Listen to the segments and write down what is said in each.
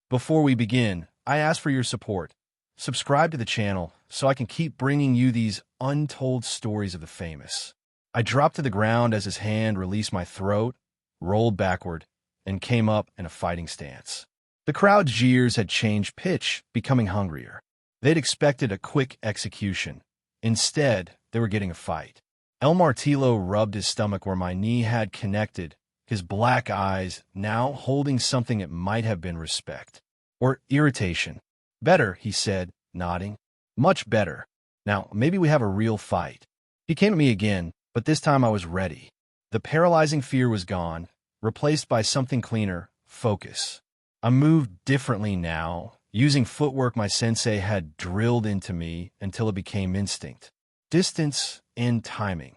Before we begin, I ask for your support. Subscribe to the channel so I can keep bringing you these untold stories of the famous. I dropped to the ground as his hand released my throat, rolled backward, and came up in a fighting stance. The crowd's jeers had changed pitch, becoming hungrier. They'd expected a quick execution. Instead, they were getting a fight. El Martillo rubbed his stomach where my knee had connected, his black eyes now holding something that might have been respect. Or irritation. "Better," he said, nodding. "Much better. Now, maybe we have a real fight." He came at me again, but this time I was ready. The paralyzing fear was gone, replaced by something cleaner, focus. I moved differently now, using footwork my sensei had drilled into me until it became instinct. Distance and timing.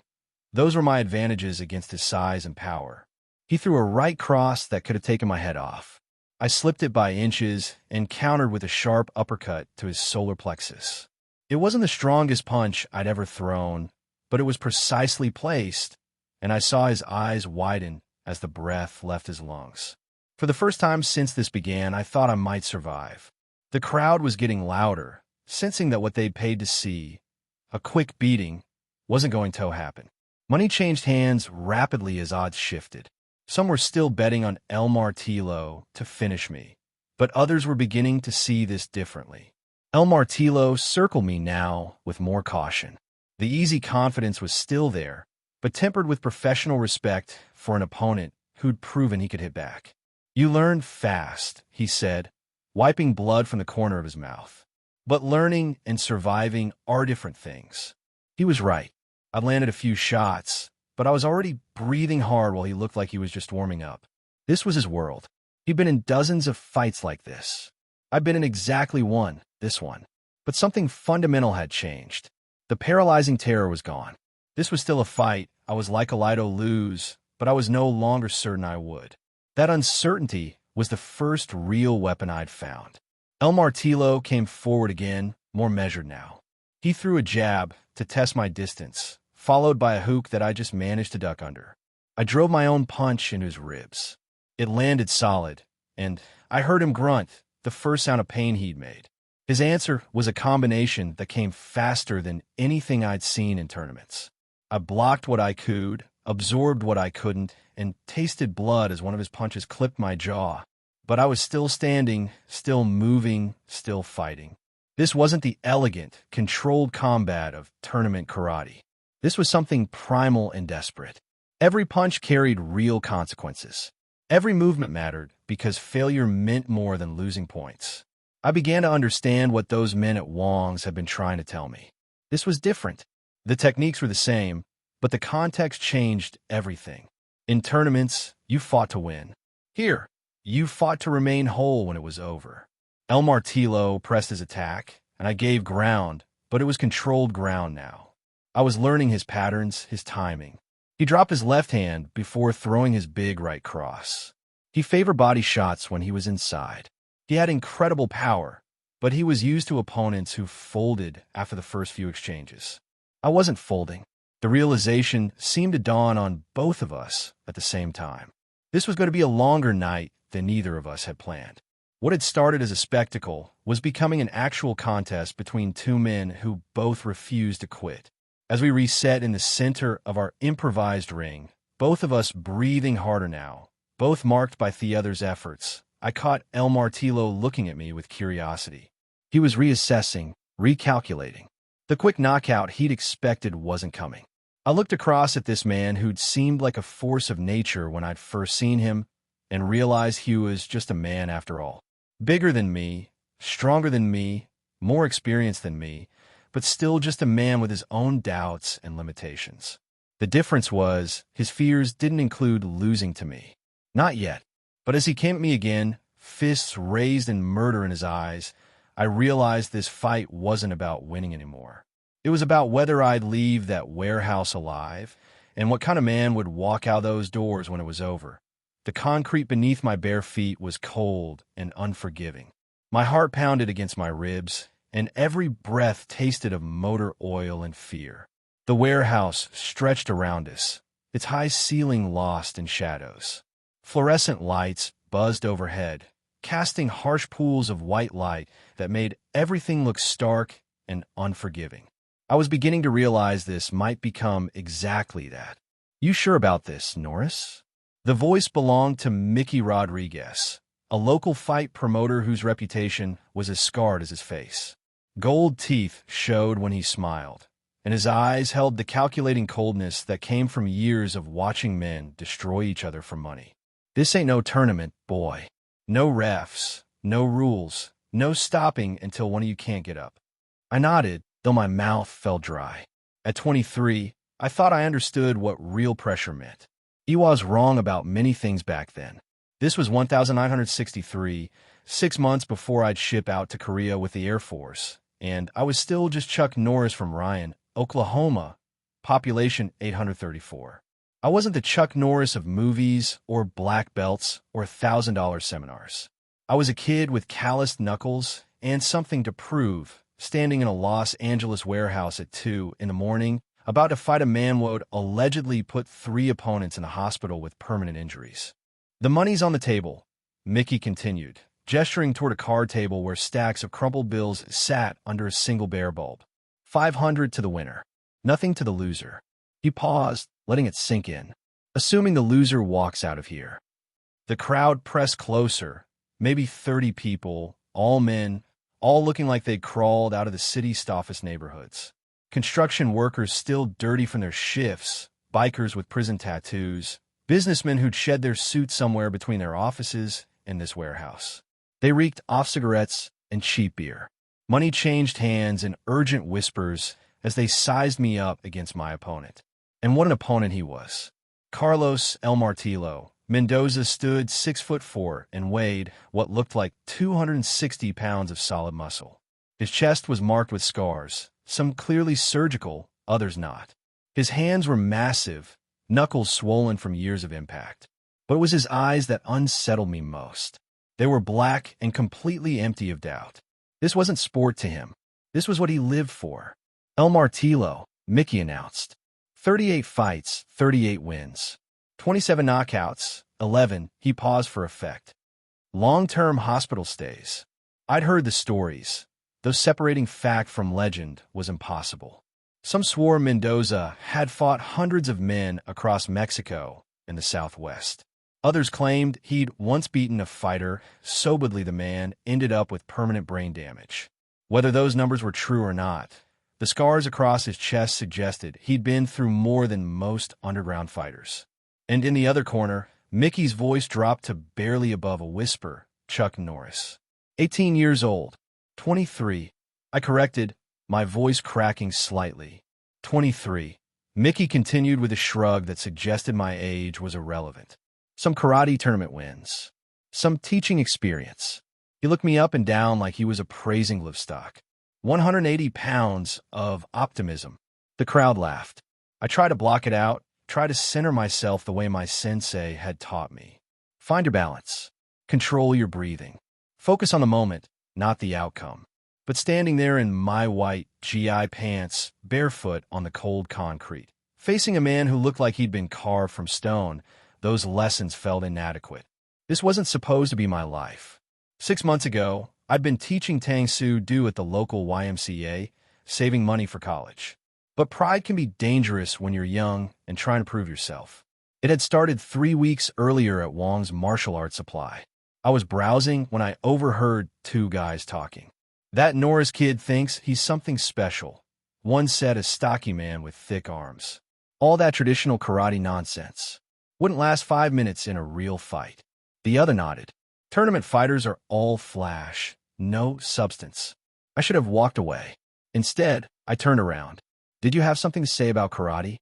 Those were my advantages against his size and power. He threw a right cross that could have taken my head off. I slipped it by inches and countered with a sharp uppercut to his solar plexus. It wasn't the strongest punch I'd ever thrown, but it was precisely placed, and I saw his eyes widen as the breath left his lungs. For the first time since this began, I thought I might survive. The crowd was getting louder, sensing that what they'd paid to see, a quick beating, wasn't going to happen. Money changed hands rapidly as odds shifted. Some were still betting on El Martillo to finish me, but others were beginning to see this differently. El Martillo circled me now with more caution. The easy confidence was still there, but tempered with professional respect for an opponent who'd proven he could hit back. "You learn fast," he said, wiping blood from the corner of his mouth. "But learning and surviving are different things." He was right. I'd landed a few shots, but I was already breathing hard while he looked like he was just warming up. This was his world. He'd been in dozens of fights like this. I'd been in exactly one, this one. But something fundamental had changed. The paralyzing terror was gone. This was still a fight. I was likely to lose, but I was no longer certain I would. That uncertainty was the first real weapon I'd found. El Martillo came forward again, more measured now. He threw a jab to test my distance, followed by a hook that I just managed to duck under. I drove my own punch into his ribs. It landed solid, and I heard him grunt, the first sound of pain he'd made. His answer was a combination that came faster than anything I'd seen in tournaments. I blocked what I could, absorbed what I couldn't, and tasted blood as one of his punches clipped my jaw. But I was still standing, still moving, still fighting. This wasn't the elegant, controlled combat of tournament karate. This was something primal and desperate. Every punch carried real consequences. Every movement mattered because failure meant more than losing points. I began to understand what those men at Wong's had been trying to tell me. This was different. The techniques were the same, but the context changed everything. In tournaments, you fought to win. Here, you fought to remain whole when it was over. El Martillo pressed his attack, and I gave ground, but it was controlled ground now. I was learning his patterns, his timing. He dropped his left hand before throwing his big right cross. He favored body shots when he was inside. He had incredible power, but he was used to opponents who folded after the first few exchanges. I wasn't folding. The realization seemed to dawn on both of us at the same time. This was going to be a longer night than neither of us had planned. What had started as a spectacle was becoming an actual contest between two men who both refused to quit. As we reset in the center of our improvised ring, both of us breathing harder now, both marked by the other's efforts, I caught El Martillo looking at me with curiosity. He was reassessing, recalculating. The quick knockout he'd expected wasn't coming. I looked across at this man who'd seemed like a force of nature when I'd first seen him, and realized he was just a man after all. Bigger than me, stronger than me, more experienced than me, but still just a man with his own doubts and limitations. The difference was, his fears didn't include losing to me. Not yet. But as he came at me again, fists raised and murder in his eyes, I realized this fight wasn't about winning anymore. It was about whether I'd leave that warehouse alive, and what kind of man would walk out those doors when it was over. The concrete beneath my bare feet was cold and unforgiving. My heart pounded against my ribs, and every breath tasted of motor oil and fear. The warehouse stretched around us, its high ceiling lost in shadows. Fluorescent lights buzzed overhead, casting harsh pools of white light that made everything look stark and unforgiving. I was beginning to realize this might become exactly that. "You sure about this, Norris?" The voice belonged to Mickey Rodriguez, a local fight promoter whose reputation was as scarred as his face. Gold teeth showed when he smiled, and his eyes held the calculating coldness that came from years of watching men destroy each other for money. "This ain't no tournament, boy. No refs, no rules, no stopping until one of you can't get up." I nodded, though my mouth felt dry. At 23, I thought I understood what real pressure meant. I was wrong about many things back then. This was 1963, 6 months before I'd ship out to Korea with the Air Force, and I was still just Chuck Norris from Ryan, Oklahoma, population 834. I wasn't the Chuck Norris of movies or black belts or $1,000 seminars. I was a kid with calloused knuckles and something to prove, standing in a Los Angeles warehouse at 2 in the morning, about to fight a man who would allegedly put 3 opponents in a hospital with permanent injuries. "The money's on the table," Mickey continued, gesturing toward a card table where stacks of crumpled bills sat under a single bare bulb. "500 to the winner. Nothing to the loser." He paused, letting it sink in. "Assuming the loser walks out of here." The crowd pressed closer, maybe 30 people, all men, all looking like they'd crawled out of the city's toughest neighborhoods. Construction workers still dirty from their shifts, bikers with prison tattoos, businessmen who'd shed their suits somewhere between their offices and this warehouse. They reeked off cigarettes and cheap beer. Money changed hands in urgent whispers as they sized me up against my opponent. And what an opponent he was. Carlos El Martillo. Mendoza stood 6'4" and weighed what looked like 260 pounds of solid muscle. His chest was marked with scars, some clearly surgical, others not. His hands were massive, knuckles swollen from years of impact. But it was his eyes that unsettled me most. They were black and completely empty of doubt. This wasn't sport to him. This was what he lived for. "El Martillo," Mickey announced. 38 fights, 38 wins. 27 knockouts, 11, he paused for effect. Long-term hospital stays. I'd heard the stories, though separating fact from legend was impossible. Some swore Mendoza had fought hundreds of men across Mexico and the Southwest. Others claimed he'd once beaten a fighter, so badly the man ended up with permanent brain damage. Whether those numbers were true or not, the scars across his chest suggested he'd been through more than most underground fighters. And in the other corner, Mickey's voice dropped to barely above a whisper, "Chuck Norris. 18 years old. 23. I corrected, my voice cracking slightly. 23. Mickey continued with a shrug that suggested my age was irrelevant. Some karate tournament wins. Some teaching experience. He looked me up and down like he was appraising livestock. 180 pounds of optimism. The crowd laughed. I tried to block it out, try to center myself the way my sensei had taught me. Find your balance. Control your breathing. Focus on the moment, not the outcome. But standing there in my white GI pants, barefoot on the cold concrete, facing a man who looked like he'd been carved from stone, those lessons felt inadequate. This wasn't supposed to be my life. 6 months ago, I'd been teaching Tang Soo Do at the local YMCA, saving money for college. But pride can be dangerous when you're young and trying to prove yourself. It had started 3 weeks earlier at Wong's martial arts supply. I was browsing when I overheard 2 guys talking. "That Norris kid thinks he's something special," one said, a stocky man with thick arms. "All that traditional karate nonsense. Wouldn't last 5 minutes in a real fight." The other nodded. "Tournament fighters are all flash, no substance." I should have walked away. Instead, I turned around. "Did you have something to say about karate?"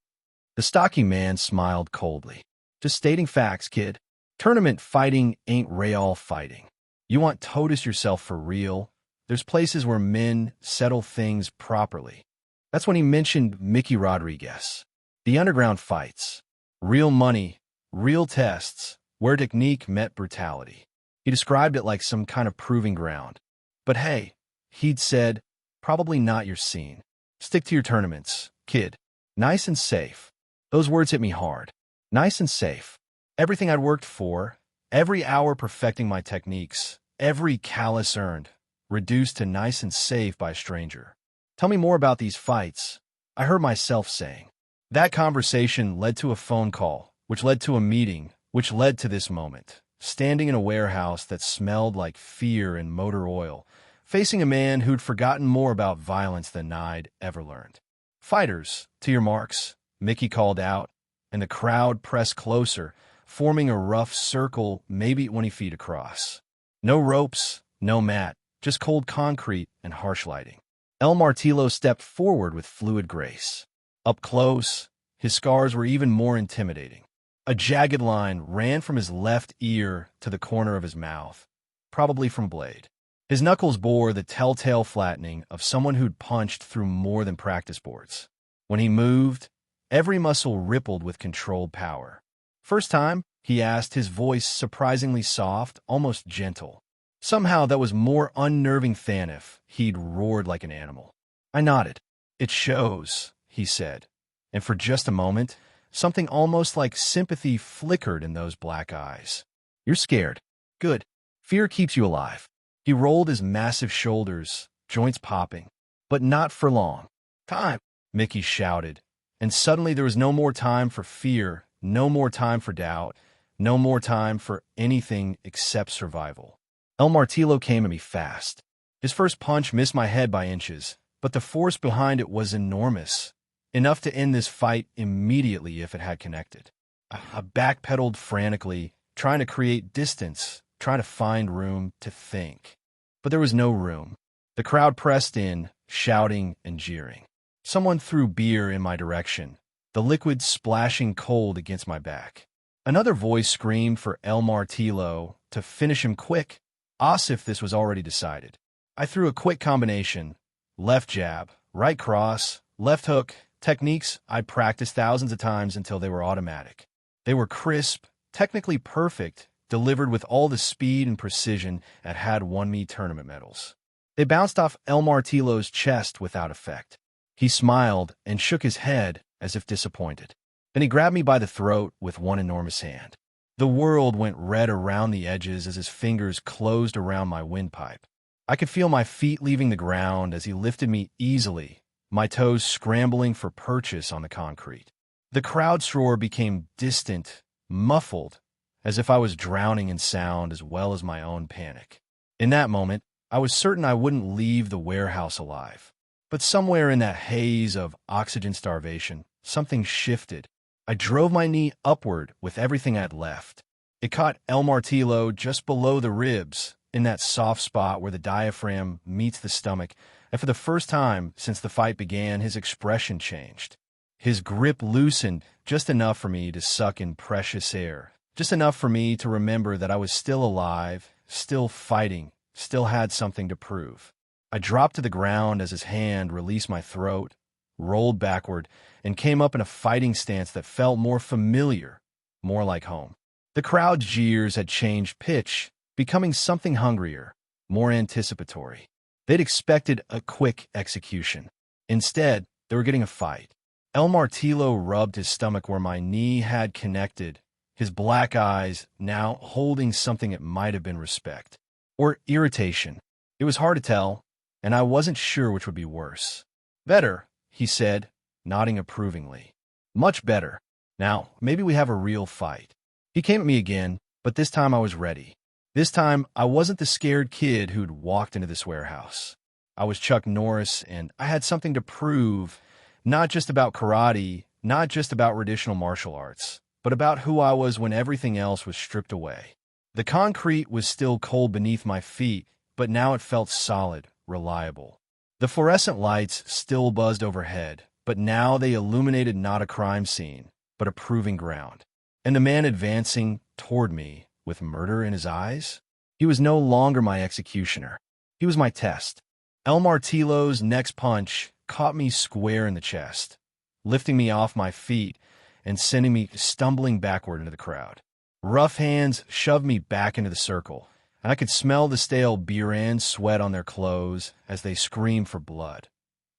The stocky man smiled coldly. "Just stating facts, kid. Tournament fighting ain't real fighting. You want to totus yourself for real? There's places where men settle things properly." That's when he mentioned Mickey Rodriguez. The underground fights. Real money, real tests, where technique met brutality. He described it like some kind of proving ground. "But hey," he'd said, "probably not your scene. Stick to your tournaments, kid. Nice and safe." Those words hit me hard. Nice and safe. Everything I'd worked for, every hour perfecting my techniques, every callous earned, reduced to nice and safe by a stranger. Tell me more about these fights, I heard myself saying. That conversation led to a phone call, which led to a meeting, which led to this moment, standing in a warehouse that smelled like fear and motor oil, facing a man who'd forgotten more about violence than I'd ever learned. "Fighters, to your marks," Mickey called out, and the crowd pressed closer, forming a rough circle maybe 20 feet across. No ropes, no mat, just cold concrete and harsh lighting. El Martillo stepped forward with fluid grace. Up close, his scars were even more intimidating. A jagged line ran from his left ear to the corner of his mouth, probably from blade. His knuckles bore the telltale flattening of someone who'd punched through more than practice boards. When he moved, every muscle rippled with controlled power. "First time?" he asked, his voice surprisingly soft, almost gentle. Somehow that was more unnerving than if he'd roared like an animal. I nodded. "It shows," he said, and for just a moment, something almost like sympathy flickered in those black eyes. "You're scared. Good. Fear keeps you alive." He rolled his massive shoulders, joints popping. "But not for long." "Time," Mickey shouted, and suddenly there was no more time for fear, no more time for doubt, no more time for anything except survival. El Martillo came at me fast. His first punch missed my head by inches, but the force behind it was enormous, enough to end this fight immediately if it had connected. I backpedaled frantically, trying to create distance, trying to find room to think. But there was no room. The crowd pressed in, shouting and jeering. Someone threw beer in my direction, the liquid splashing cold against my back. Another voice screamed for El Martillo to finish him quick, as if this was already decided. I threw a quick combination, left jab, right cross, left hook, techniques I'd practiced thousands of times until they were automatic. They were crisp, technically perfect, delivered with all the speed and precision that had won me tournament medals. They bounced off El Martillo's chest without effect. He smiled and shook his head as if disappointed. Then he grabbed me by the throat with one enormous hand. The world went red around the edges as his fingers closed around my windpipe. I could feel my feet leaving the ground as he lifted me easily, my toes scrambling for purchase on the concrete. The crowd's roar became distant, muffled, as if I was drowning in sound as well as my own panic. In that moment, I was certain I wouldn't leave the warehouse alive. But somewhere in that haze of oxygen starvation, something shifted. I drove my knee upward with everything I'd left. It caught El Martillo just below the ribs, in that soft spot where the diaphragm meets the stomach, and for the first time since the fight began, his expression changed. His grip loosened just enough for me to suck in precious air, just enough for me to remember that I was still alive, still fighting, still had something to prove. I dropped to the ground as his hand released my throat, rolled backward, and came up in a fighting stance that felt more familiar, more like home. The crowd's jeers had changed pitch, becoming something hungrier, more anticipatory. They'd expected a quick execution. Instead, they were getting a fight. El Martillo rubbed his stomach where my knee had connected, his black eyes now holding something that might have been respect. Or irritation. It was hard to tell, and I wasn't sure which would be worse. "Better," he said, nodding approvingly. "Much better. Now, maybe we have a real fight." He came at me again, but this time I was ready. This time, I wasn't the scared kid who'd walked into this warehouse. I was Chuck Norris, and I had something to prove, not just about karate, not just about traditional martial arts, but about who I was when everything else was stripped away. The concrete was still cold beneath my feet, but now it felt solid, reliable. The fluorescent lights still buzzed overhead, but now they illuminated not a crime scene, but a proving ground. And the man advancing toward me, with murder in his eyes, he was no longer my executioner. He was my test. El Martillo's next punch caught me square in the chest, lifting me off my feet and sending me stumbling backward into the crowd. Rough hands shoved me back into the circle, and I could smell the stale beer and sweat on their clothes as they screamed for blood.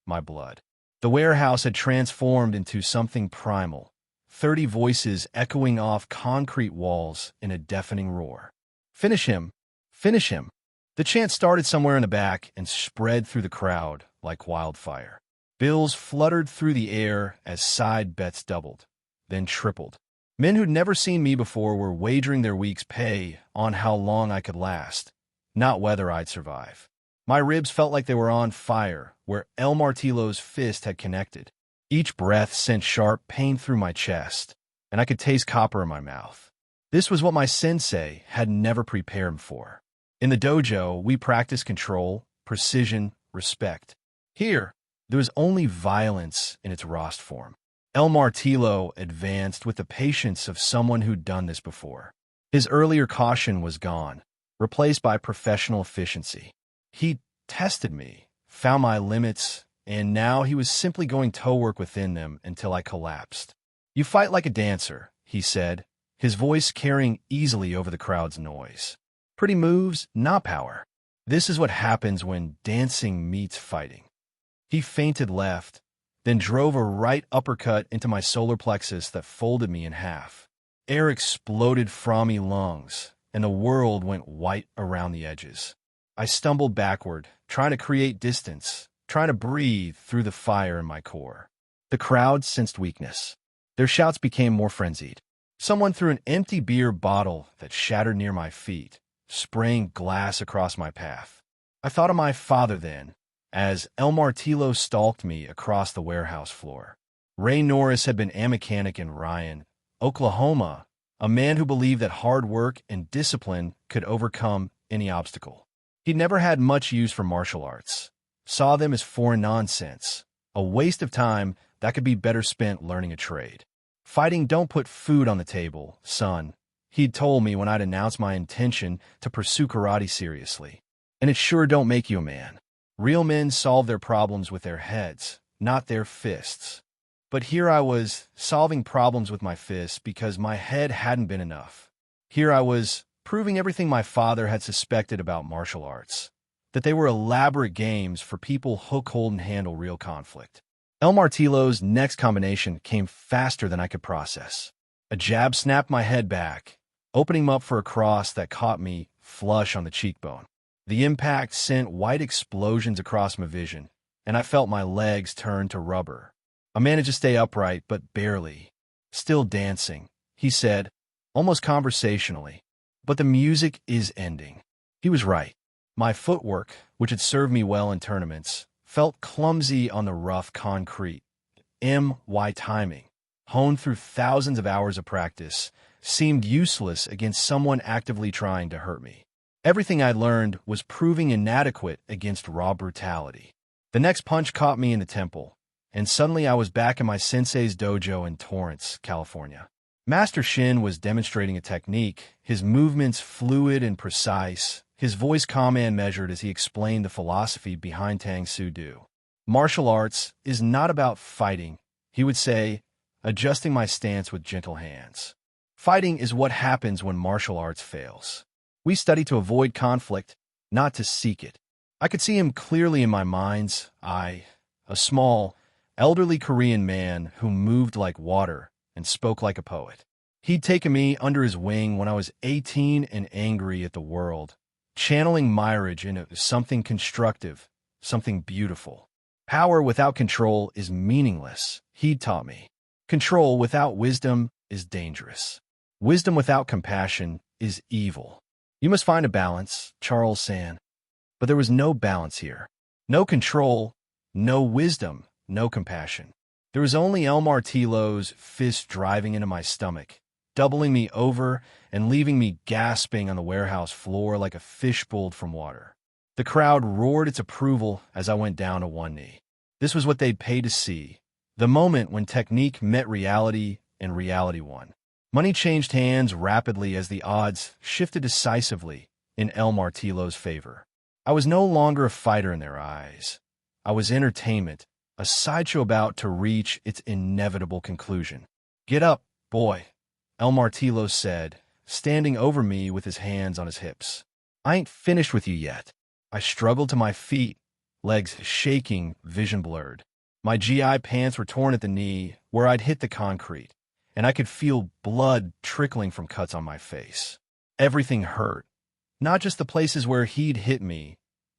My blood. The warehouse had transformed into something primal, 30 voices echoing off concrete walls in a deafening roar. "Finish him! Finish him!" The chant started somewhere in the back and spread through the crowd like wildfire. Bills fluttered through the air as side bets doubled, then tripled. Men who'd never seen me before were wagering their week's pay on how long I could last, not whether I'd survive. My ribs felt like they were on fire where El Martillo's fist had connected. Each breath sent sharp pain through my chest, and I could taste copper in my mouth. This was what my sensei had never prepared me for. In the dojo, we practiced control, precision, respect. Here, there was only violence in its rawest form. El Martillo advanced with the patience of someone who'd done this before. His earlier caution was gone, replaced by professional efficiency. He tested me, found my limits, and now he was simply going toe work within them until I collapsed. "You fight like a dancer," he said, his voice carrying easily over the crowd's noise. "Pretty moves, not power. This is what happens when dancing meets fighting." He feinted left, then drove a right uppercut into my solar plexus that folded me in half. Air exploded from my lungs, and the world went white around the edges. I stumbled backward, trying to create distance, trying to breathe through the fire in my core. The crowd sensed weakness. Their shouts became more frenzied. Someone threw an empty beer bottle that shattered near my feet, spraying glass across my path. I thought of my father then, as El Martillo stalked me across the warehouse floor. Ray Norris had been a mechanic in Ryan, Oklahoma, a man who believed that hard work and discipline could overcome any obstacle. He'd never had much use for martial arts, saw them as foreign nonsense, a waste of time that could be better spent learning a trade. "Fighting don't put food on the table, son," he'd told me when I'd announced my intention to pursue karate seriously. "And it sure don't make you a man. Real men solve their problems with their heads, not their fists." But here I was, solving problems with my fists because my head hadn't been enough. Here I was, proving everything my father had suspected about martial arts, that they were elaborate games for people who couldn't handle real conflict. El Martillo's next combination came faster than I could process. A jab snapped my head back, opening him up for a cross that caught me flush on the cheekbone. The impact sent white explosions across my vision, and I felt my legs turn to rubber. I managed to stay upright, but barely. "Still dancing," he said, almost conversationally. "But the music is ending." He was right. My footwork, which had served me well in tournaments, felt clumsy on the rough concrete. My timing, honed through thousands of hours of practice, seemed useless against someone actively trying to hurt me. Everything I'd learned was proving inadequate against raw brutality. The next punch caught me in the temple, and suddenly I was back in my sensei's dojo in Torrance, California. Master Shin was demonstrating a technique, his movements fluid and precise, his voice calm and measured as he explained the philosophy behind Tang Soo Do. "Martial arts is not about fighting," he would say, adjusting my stance with gentle hands. "Fighting is what happens when martial arts fails. We study to avoid conflict, not to seek it." I could see him clearly in my mind's eye, a small, elderly Korean man who moved like water and spoke like a poet. He'd taken me under his wing when I was 18 and angry at the world, channeling mirage into something constructive, something beautiful. "Power without control is meaningless," he'd taught me. "Control without wisdom is dangerous. Wisdom without compassion is evil. You must find a balance, Charles Sand." But there was no balance here. No control, no wisdom, no compassion. There was only El Martillo's fist driving into my stomach, doubling me over and leaving me gasping on the warehouse floor like a fish pulled from water. The crowd roared its approval as I went down to one knee. This was what they'd paid to see, the moment when technique met reality and reality won. Money changed hands rapidly as the odds shifted decisively in El Martillo's favor. I was no longer a fighter in their eyes. I was entertainment, a sideshow about to reach its inevitable conclusion. "Get up, boy," El Martillo said, standing over me with his hands on his hips. "I ain't finished with you yet." I struggled to my feet, legs shaking, vision blurred. My GI pants were torn at the knee, where I'd hit the concrete, and I could feel blood trickling from cuts on my face. Everything hurt. Not just the places where he'd hit me,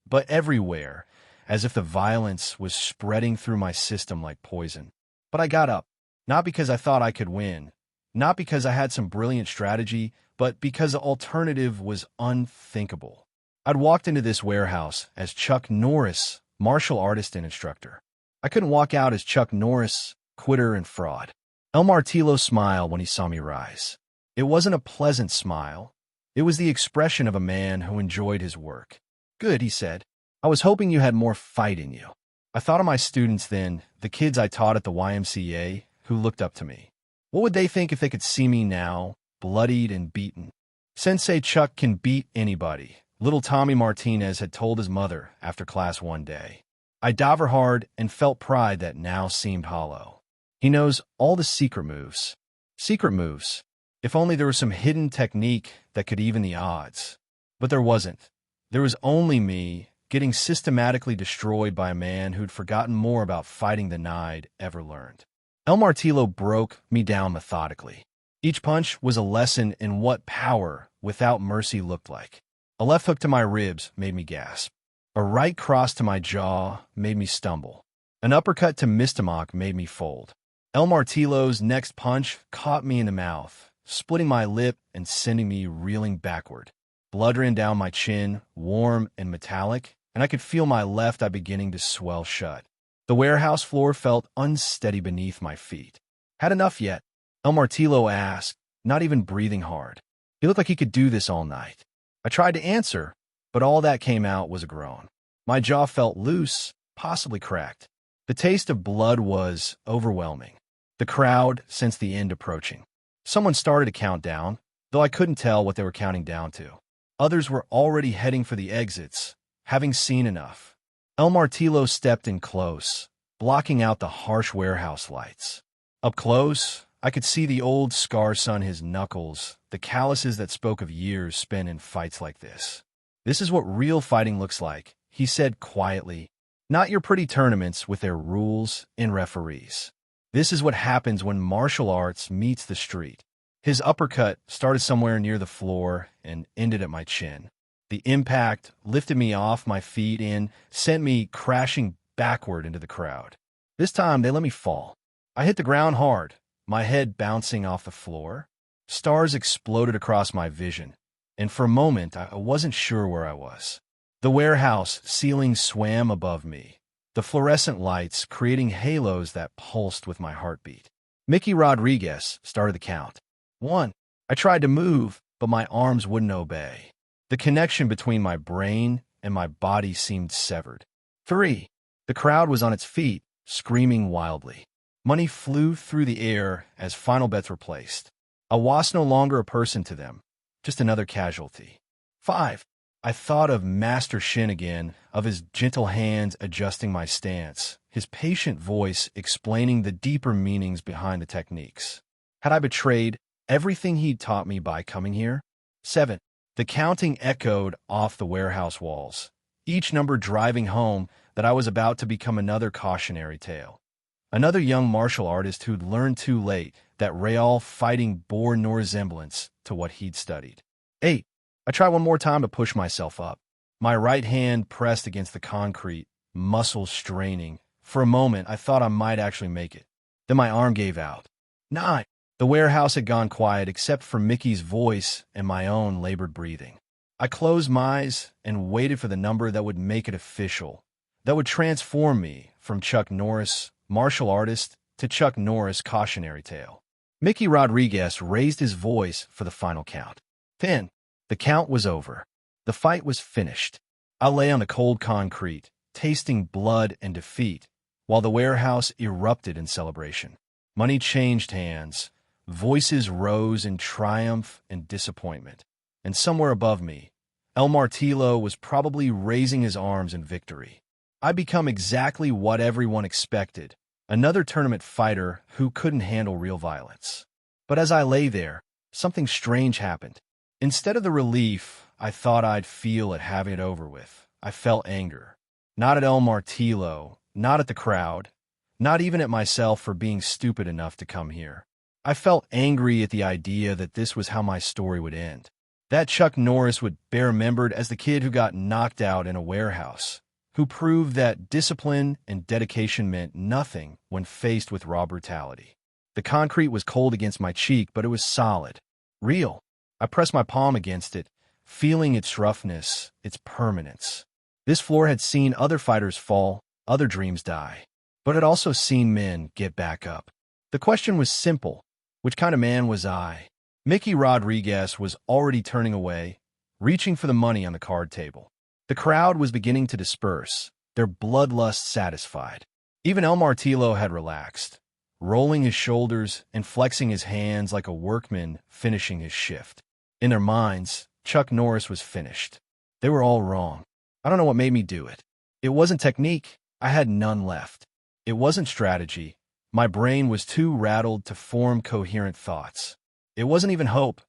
but everywhere, as if the violence was spreading through my system like poison. But I got up, not because I thought I could win, not because I had some brilliant strategy, but because the alternative was unthinkable. I'd walked into this warehouse as Chuck Norris, martial artist and instructor. I couldn't walk out as Chuck Norris, quitter and fraud. El Martillo smiled when he saw me rise. It wasn't a pleasant smile. It was the expression of a man who enjoyed his work. Good, he said. I was hoping you had more fight in you. I thought of my students then, the kids I taught at the YMCA, who looked up to me. What would they think if they could see me now, bloodied and beaten? Sensei Chuck can beat anybody, little Tommy Martinez had told his mother after class one day. I dove her hard and felt pride that now seemed hollow. He knows all the secret moves. Secret moves. If only there was some hidden technique that could even the odds. But there wasn't. There was only me, getting systematically destroyed by a man who'd forgotten more about fighting than I'd ever learned. El Martillo broke me down methodically. Each punch was a lesson in what power without mercy looked like. A left hook to my ribs made me gasp. A right cross to my jaw made me stumble. An uppercut to my stomach made me fold. El Martillo's next punch caught me in the mouth, splitting my lip and sending me reeling backward. Blood ran down my chin, warm and metallic, and I could feel my left eye beginning to swell shut. The warehouse floor felt unsteady beneath my feet. Had enough yet? El Martillo asked, not even breathing hard. He looked like he could do this all night. I tried to answer, but all that came out was a groan. My jaw felt loose, possibly cracked. The taste of blood was overwhelming. The crowd sensed the end approaching. Someone started to count down, though I couldn't tell what they were counting down to. Others were already heading for the exits, having seen enough. El Martillo stepped in close, blocking out the harsh warehouse lights. Up close, I could see the old scars on his knuckles, the calluses that spoke of years spent in fights like this. This is what real fighting looks like, he said quietly. Not your pretty tournaments with their rules and referees. This is what happens when martial arts meets the street. His uppercut started somewhere near the floor and ended at my chin. The impact lifted me off my feet and sent me crashing backward into the crowd. This time, they let me fall. I hit the ground hard, my head bouncing off the floor. Stars exploded across my vision, and for a moment, I wasn't sure where I was. The warehouse ceiling swam above me, the fluorescent lights creating halos that pulsed with my heartbeat. Mickey Rodriguez started the count. 1. I tried to move, but my arms wouldn't obey. The connection between my brain and my body seemed severed. 3. The crowd was on its feet, screaming wildly. Money flew through the air as final bets were placed. I was no longer a person to them, just another casualty. 5. I thought of Master Shin again, of his gentle hands adjusting my stance, his patient voice explaining the deeper meanings behind the techniques. Had I betrayed everything he'd taught me by coming here? 7. The counting echoed off the warehouse walls, each number driving home that I was about to become another cautionary tale. Another young martial artist who'd learned too late that real fighting bore no resemblance to what he'd studied. 8. I tried one more time to push myself up. My right hand pressed against the concrete, muscles straining. For a moment, I thought I might actually make it. Then my arm gave out. 9. The warehouse had gone quiet except for Mickey's voice and my own labored breathing. I closed my eyes and waited for the number that would make it official, that would transform me from Chuck Norris, martial artist, to Chuck Norris cautionary tale. Mickey Rodriguez raised his voice for the final count. 10. The count was over. The fight was finished. I lay on the cold concrete, tasting blood and defeat, while the warehouse erupted in celebration. Money changed hands. Voices rose in triumph and disappointment. And somewhere above me, El Martillo was probably raising his arms in victory. I'd become exactly what everyone expected, another tournament fighter who couldn't handle real violence. But as I lay there, something strange happened. Instead of the relief I thought I'd feel at having it over with, I felt anger. Not at El Martillo, not at the crowd, not even at myself for being stupid enough to come here. I felt angry at the idea that this was how my story would end. That Chuck Norris would be remembered as the kid who got knocked out in a warehouse, who proved that discipline and dedication meant nothing when faced with raw brutality. The concrete was cold against my cheek, but it was solid, real. I pressed my palm against it, feeling its roughness, its permanence. This floor had seen other fighters fall, other dreams die, but it had also seen men get back up. The question was simple. Which kind of man was I? Mickey Rodriguez was already turning away, reaching for the money on the card table. The crowd was beginning to disperse, their bloodlust satisfied. Even El Martillo had relaxed, rolling his shoulders and flexing his hands like a workman finishing his shift. In their minds, Chuck Norris was finished. They were all wrong. I don't know what made me do it. It wasn't technique. I had none left. It wasn't strategy. My brain was too rattled to form coherent thoughts. It wasn't even hope.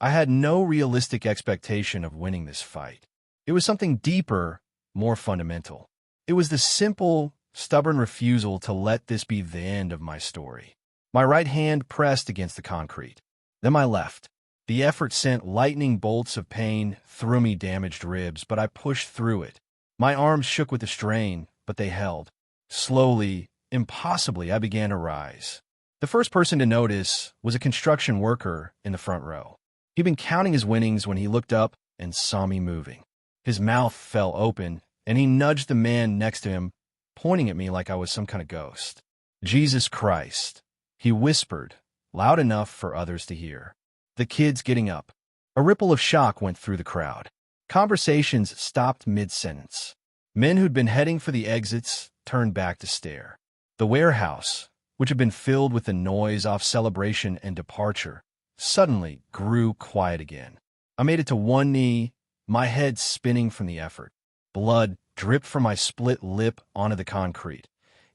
I had no realistic expectation of winning this fight. It was something deeper, more fundamental. It was the simple, stubborn refusal to let this be the end of my story. My right hand pressed against the concrete. Then my left. The effort sent lightning bolts of pain through me damaged ribs, but I pushed through it. My arms shook with the strain, but they held. Slowly, impossibly, I began to rise. The first person to notice was a construction worker in the front row. He'd been counting his winnings when he looked up and saw me moving. His mouth fell open, and he nudged the man next to him, pointing at me like I was some kind of ghost. "Jesus Christ," he whispered, loud enough for others to hear. The kid's getting up. A ripple of shock went through the crowd. Conversations stopped mid-sentence. Men who'd been heading for the exits turned back to stare. The warehouse, which had been filled with the noise of celebration and departure, suddenly grew quiet again. I made it to one knee, my head spinning from the effort. Blood dripped from my split lip onto the concrete,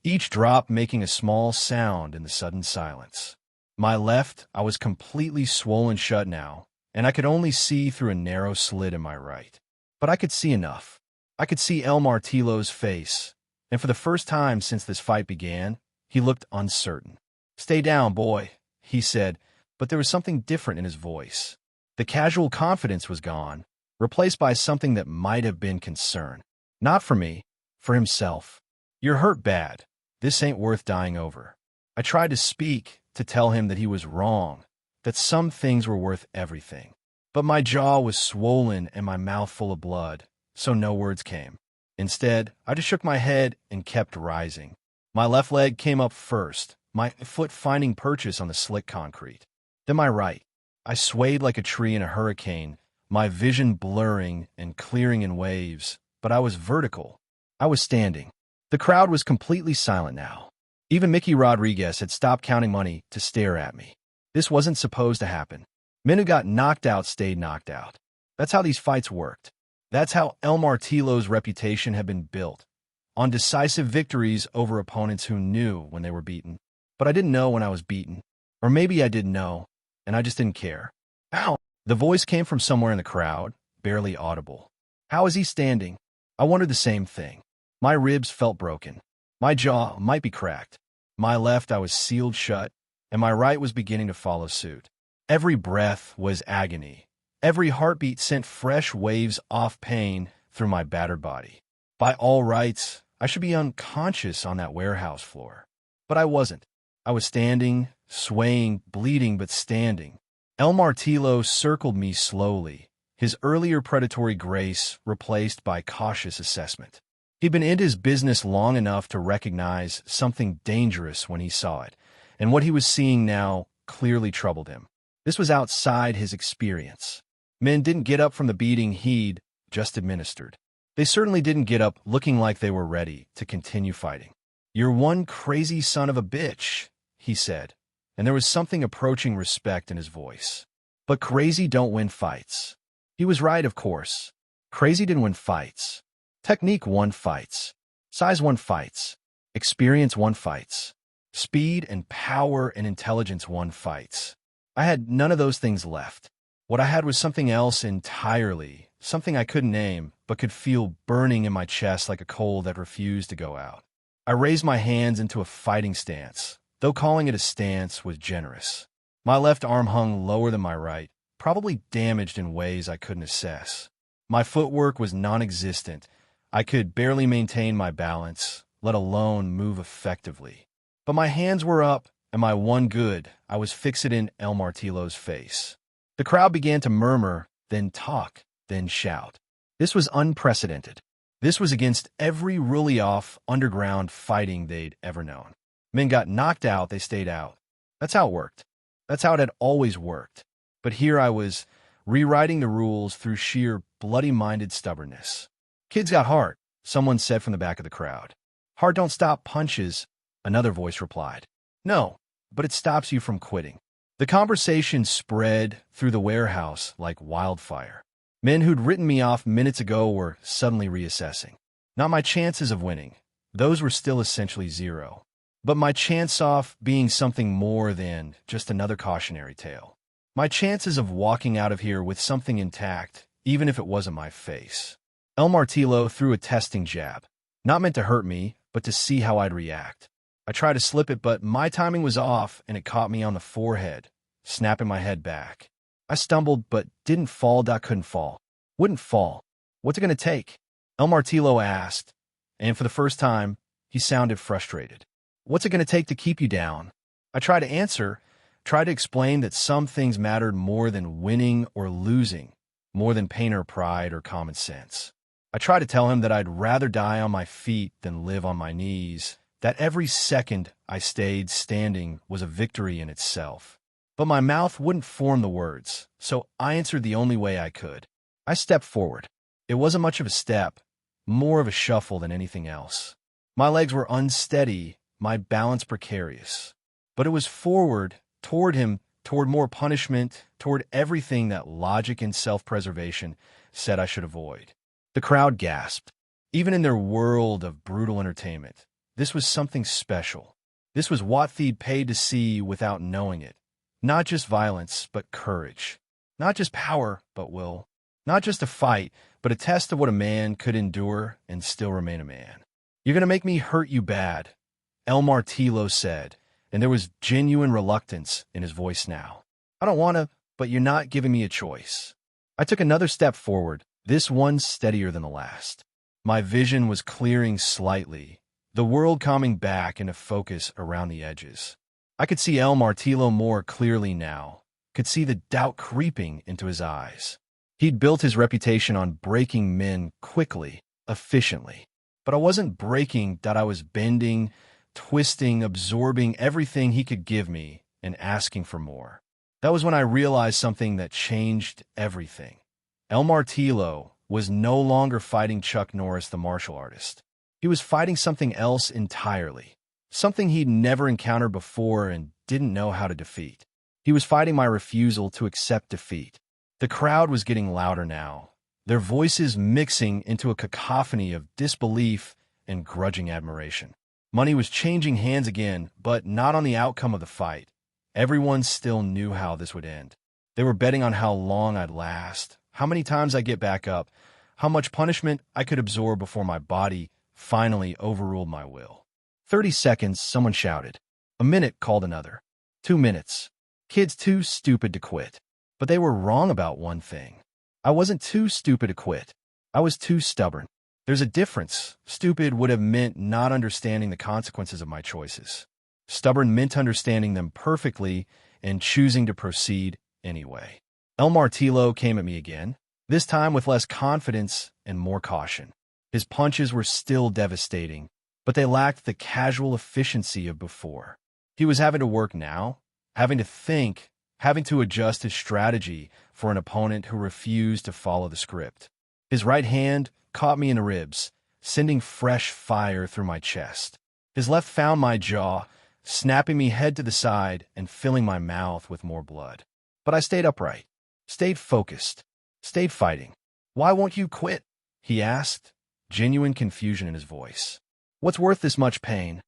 each drop making a small sound in the sudden silence. My left, I was completely swollen shut now, and I could only see through a narrow slit in my right. But I could see enough. I could see El Martillo's face, and for the first time since this fight began, he looked uncertain. "Stay down, boy," he said, but there was something different in his voice. The casual confidence was gone, replaced by something that might have been concern. Not for me, for himself. "You're hurt bad. This ain't worth dying over." I tried to speak, to tell him that he was wrong, that some things were worth everything. But my jaw was swollen and my mouth full of blood, so no words came. Instead, I just shook my head and kept rising. My left leg came up first, my foot finding purchase on the slick concrete. Then my right. I swayed like a tree in a hurricane, my vision blurring and clearing in waves, but I was vertical. I was standing. The crowd was completely silent now. Even Mickey Rodriguez had stopped counting money to stare at me. This wasn't supposed to happen. Men who got knocked out stayed knocked out. That's how these fights worked. That's how El Martillo's reputation had been built, on decisive victories over opponents who knew when they were beaten. But I didn't know when I was beaten. Or maybe I didn't know, and I just didn't care. "Ow!" The voice came from somewhere in the crowd, barely audible. How is he standing? I wondered the same thing. My ribs felt broken. My jaw might be cracked. My left I was sealed shut, and my right was beginning to follow suit. Every breath was agony. Every heartbeat sent fresh waves of pain through my battered body. By all rights, I should be unconscious on that warehouse floor. But I wasn't. I was standing, swaying, bleeding, but standing. El Martillo circled me slowly, his earlier predatory grace replaced by cautious assessment. He'd been in his business long enough to recognize something dangerous when he saw it, and what he was seeing now clearly troubled him. This was outside his experience. Men didn't get up from the beating he'd just administered. They certainly didn't get up looking like they were ready to continue fighting. "You're one crazy son of a bitch," he said, and there was something approaching respect in his voice. But crazy don't win fights. He was right, of course. Crazy didn't win fights. Technique won fights. Size won fights. Experience won fights. Speed and power and intelligence won fights. I had none of those things left. What I had was something else entirely, something I couldn't name, but could feel burning in my chest like a coal that refused to go out. I raised my hands into a fighting stance, though calling it a stance was generous. My left arm hung lower than my right, probably damaged in ways I couldn't assess. My footwork was non-existent. I could barely maintain my balance, let alone move effectively. But my hands were up, and my one good, I was fixating El Martillo's face. The crowd began to murmur, then talk, then shout. This was unprecedented. This was against every really-off, underground fighting they'd ever known. Men got knocked out, they stayed out. That's how it worked. That's how it had always worked. But here I was, rewriting the rules through sheer bloody-minded stubbornness. Kids got heart, someone said from the back of the crowd. Heart don't stop punches, another voice replied. No, but it stops you from quitting. The conversation spread through the warehouse like wildfire. Men who'd written me off minutes ago were suddenly reassessing. Not my chances of winning. Those were still essentially zero. But my chance off being something more than just another cautionary tale. My chances of walking out of here with something intact, even if it wasn't my face. El Martillo threw a testing jab. Not meant to hurt me, but to see how I'd react. I tried to slip it, but my timing was off, and it caught me on the forehead, snapping my head back. I stumbled, but didn't fall. Couldn't fall. Wouldn't fall. What's it going to take? El Martillo asked, and for the first time, he sounded frustrated. What's it going to take to keep you down? I tried to answer, tried to explain that some things mattered more than winning or losing, more than pain or pride or common sense. I tried to tell him that I'd rather die on my feet than live on my knees, that every second I stayed standing was a victory in itself. But my mouth wouldn't form the words, so I answered the only way I could. I stepped forward. It wasn't much of a step, more of a shuffle than anything else. My legs were unsteady, my balance precarious. But it was forward, toward him, toward more punishment, toward everything that logic and self-preservation said I should avoid. The crowd gasped. Even in their world of brutal entertainment, this was something special. This was what they'd paid to see without knowing it. Not just violence, but courage. Not just power, but will. Not just a fight, but a test of what a man could endure and still remain a man. You're going to make me hurt you bad, El Martillo said, and there was genuine reluctance in his voice now. I don't want to, but you're not giving me a choice. I took another step forward, this one steadier than the last. My vision was clearing slightly, the world coming back into focus around the edges. I could see El Martillo more clearly now, could see the doubt creeping into his eyes. He'd built his reputation on breaking men quickly, efficiently. But I wasn't breaking, I was bending, twisting, absorbing everything he could give me and asking for more. That was when I realized something that changed everything. El Martillo was no longer fighting Chuck Norris, the martial artist. He was fighting something else entirely, something he'd never encountered before and didn't know how to defeat. He was fighting my refusal to accept defeat. The crowd was getting louder now, their voices mixing into a cacophony of disbelief and grudging admiration. Money was changing hands again, but not on the outcome of the fight. Everyone still knew how this would end. They were betting on how long I'd last, how many times I'd get back up, how much punishment I could absorb before my body finally overruled my will. 30 seconds, someone shouted. A minute, called another. 2 minutes. Kids too stupid to quit. But they were wrong about one thing. I wasn't too stupid to quit. I was too stubborn. There's a difference. Stupid would have meant not understanding the consequences of my choices. Stubborn meant understanding them perfectly and choosing to proceed anyway. El Martillo came at me again, this time with less confidence and more caution. His punches were still devastating, but they lacked the casual efficiency of before. He was having to work now, having to think, having to adjust his strategy for an opponent who refused to follow the script. His right hand caught me in the ribs, sending fresh fire through my chest. His left found my jaw, snapping me head to the side and filling my mouth with more blood. But I stayed upright, stayed focused, stayed fighting. Why won't you quit? He asked, genuine confusion in his voice. What's worth this much pain?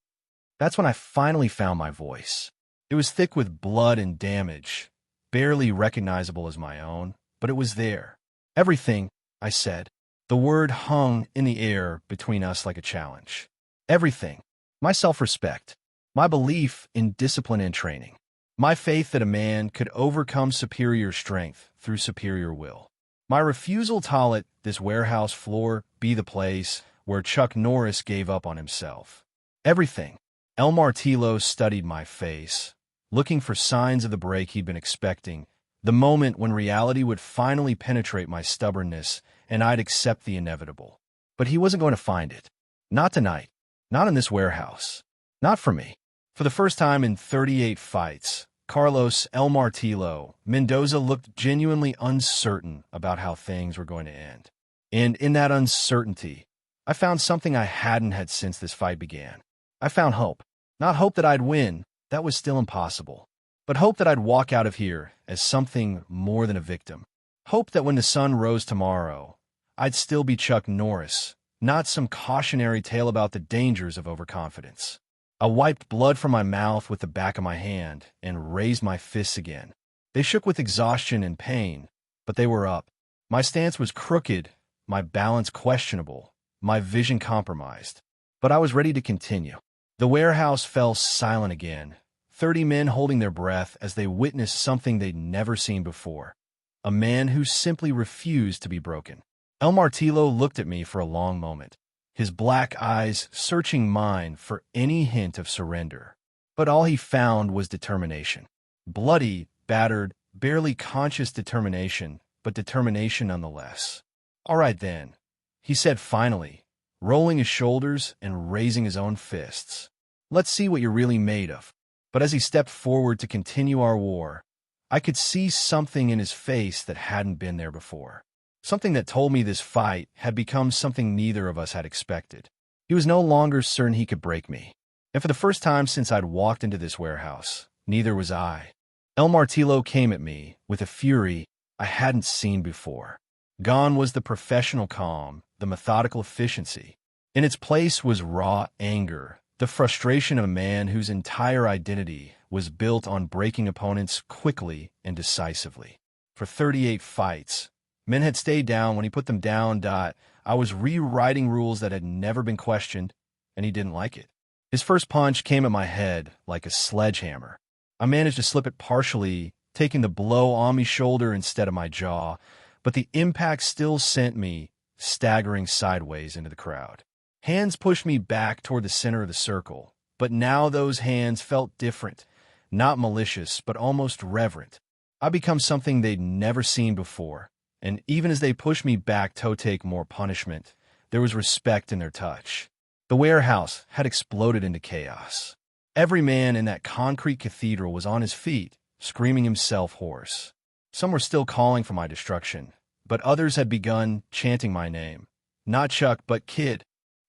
That's when I finally found my voice. It was thick with blood and damage, barely recognizable as my own, but it was there. Everything, I said. The word hung in the air between us like a challenge. Everything. My self-respect. My belief in discipline and training. My faith that a man could overcome superior strength through superior will. My refusal to let this warehouse floor be the place where Chuck Norris gave up on himself. Everything. El Martillo studied my face, looking for signs of the break he'd been expecting, the moment when reality would finally penetrate my stubbornness and I'd accept the inevitable. But he wasn't going to find it. Not tonight. Not in this warehouse. Not for me. For the first time in 38 fights, Carlos El Martillo Mendoza looked genuinely uncertain about how things were going to end. And in that uncertainty, I found something I hadn't had since this fight began. I found hope. Not hope that I'd win, that was still impossible, but hope that I'd walk out of here as something more than a victim. Hope that when the sun rose tomorrow, I'd still be Chuck Norris, not some cautionary tale about the dangers of overconfidence. I wiped blood from my mouth with the back of my hand and raised my fists again. They shook with exhaustion and pain, but they were up. My stance was crooked, my balance questionable, my vision compromised. But I was ready to continue. The warehouse fell silent again, 30 men holding their breath as they witnessed something they'd never seen before. A man who simply refused to be broken. El Martillo looked at me for a long moment, his black eyes searching mine for any hint of surrender. But all he found was determination. Bloody, battered, barely conscious determination, but determination nonetheless. "All right then," he said finally, rolling his shoulders and raising his own fists. "Let's see what you're really made of." But as he stepped forward to continue our war, I could see something in his face that hadn't been there before. Something that told me this fight had become something neither of us had expected. He was no longer certain he could break me. And for the first time since I'd walked into this warehouse, neither was I. El Martillo came at me with a fury I hadn't seen before. Gone was the professional calm, the methodical efficiency. In its place was raw anger, the frustration of a man whose entire identity was built on breaking opponents quickly and decisively. For 38 fights, men had stayed down when he put them down. I was rewriting rules that had never been questioned, and he didn't like it. His first punch came at my head like a sledgehammer. I managed to slip it partially, taking the blow on my shoulder instead of my jaw, but the impact still sent me staggering sideways into the crowd. Hands pushed me back toward the center of the circle, but now those hands felt different, not malicious, but almost reverent. I'd become something they'd never seen before, and even as they pushed me back to take more punishment, there was respect in their touch. The warehouse had exploded into chaos. Every man in that concrete cathedral was on his feet, screaming himself hoarse. Some were still calling for my destruction, but others had begun chanting my name. Not Chuck, but Kid.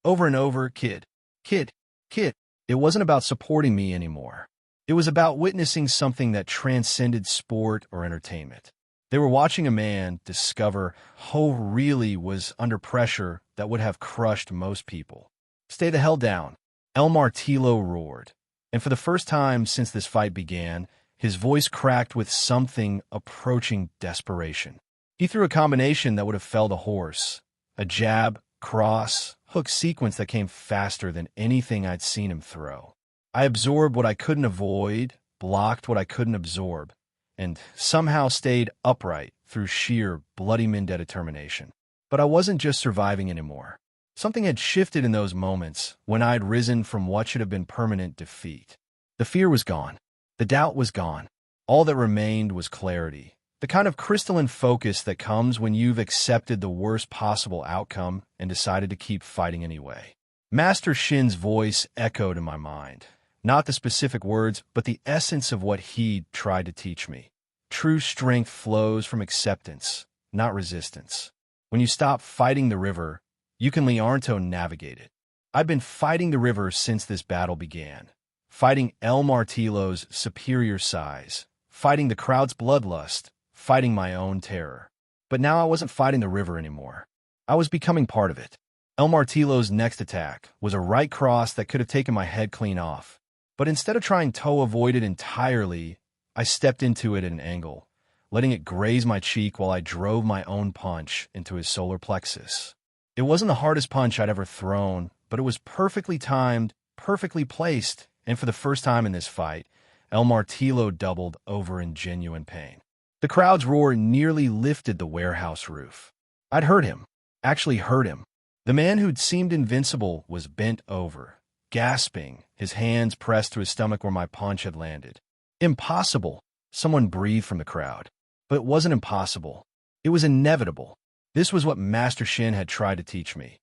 Over and over, Kid. Kid. Kid. It wasn't about supporting me anymore. It was about witnessing something that transcended sport or entertainment. They were watching a man discover who really was under pressure that would have crushed most people. "Stay the hell down," El Martillo roared. And for the first time since this fight began, his voice cracked with something approaching desperation. He threw a combination that would have felled a horse. A jab, cross, hook sequence that came faster than anything I'd seen him throw. I absorbed what I couldn't avoid, blocked what I couldn't absorb, and somehow stayed upright through sheer bloody Mendetta determination. But I wasn't just surviving anymore. Something had shifted in those moments when I'd risen from what should have been permanent defeat. The fear was gone. The doubt was gone. All that remained was clarity. The kind of crystalline focus that comes when you've accepted the worst possible outcome and decided to keep fighting anyway. Master Shin's voice echoed in my mind. Not the specific words, but the essence of what he'd tried to teach me. True strength flows from acceptance, not resistance. When you stop fighting the river, you can Leonto navigate it. I've been fighting the river since this battle began. Fighting El Martillo's superior size. Fighting the crowd's bloodlust. Fighting my own terror. But now I wasn't fighting the river anymore. I was becoming part of it. El Martillo's next attack was a right cross that could have taken my head clean off. But instead of trying to avoid it entirely, I stepped into it at an angle, letting it graze my cheek while I drove my own punch into his solar plexus. It wasn't the hardest punch I'd ever thrown, but it was perfectly timed, perfectly placed, and for the first time in this fight, El Martillo doubled over in genuine pain. The crowd's roar nearly lifted the warehouse roof. I'd heard him. Actually heard him. The man who'd seemed invincible was bent over, gasping, his hands pressed to his stomach where my punch had landed. Impossible, someone breathed from the crowd. But it wasn't impossible. It was inevitable. This was what Master Shin had tried to teach me.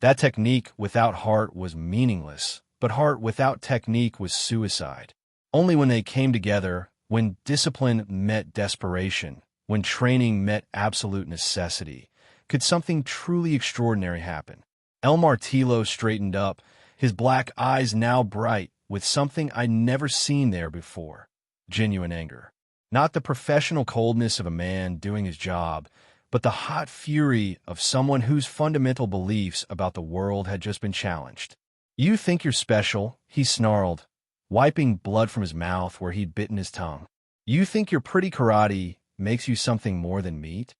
That technique without heart was meaningless, but heart without technique was suicide. Only when they came together, when discipline met desperation, when training met absolute necessity, could something truly extraordinary happen. El Martillo straightened up, his black eyes now bright with something I'd never seen there before. Genuine anger. Not the professional coldness of a man doing his job, but the hot fury of someone whose fundamental beliefs about the world had just been challenged. "You think you're special," he snarled, wiping blood from his mouth where he'd bitten his tongue. "You think your pretty karate makes you something more than meat?"